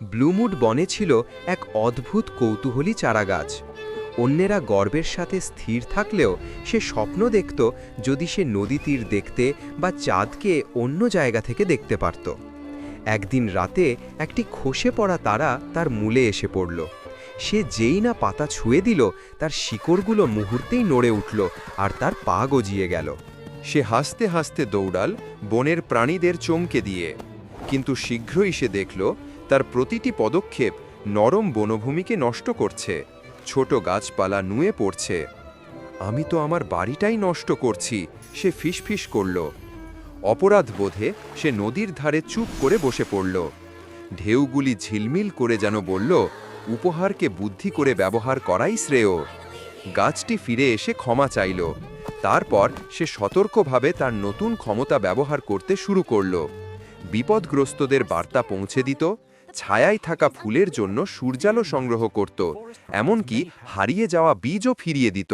ব্লুমুড বনে ছিল এক অদ্ভুত কৌতূহলী চারাগাছ। অন্যেরা গর্বের সাথে স্থির থাকলেও সে স্বপ্ন দেখত যদি সে নদী তীর দেখতে বা চাঁদকে অন্য জায়গা থেকে দেখতে পারত। একদিন রাতে একটি খসে পড়া তারা তার মূলে এসে পড়ল। সে যেই না পাতা ছুঁয়ে দিল, তার শিকড়গুলো মুহূর্তেই নড়ে উঠল আর তার পা গজিয়ে গেল। সে হাসতে হাসতে দৌড়াল বনের প্রাণীদের চমকে দিয়ে, কিন্তু শীঘ্রই সে দেখল তার প্রতিটি পদক্ষেপ নরম বনভূমিকে নষ্ট করছে। ছোট গাছপালা নুয়ে পড়ছে। আমি তো আমার বাড়িটাই নষ্ট করছি, সে ফিসফিস করল। অপরাধ বোধে সে নদীর ধারে চুপ করে বসে পড়ল। ঢেউগুলি ঝিলমিল করে যেন বলল, উপহারকে বুদ্ধি করে ব্যবহার করাই শ্রেয়। গাছটি ফিরে এসে ক্ষমা চাইল। তারপর সে সতর্কভাবে তার নতুন ক্ষমতা ব্যবহার করতে শুরু করল। বিপদগ্রস্তদের বার্তা পৌঁছে দিত, ছায়ায় থাকা ফুলের জন্য সূর্যালো সংগ্রহ করত, এমনকি হারিয়ে যাওয়া বীজও ফিরিয়ে দিত।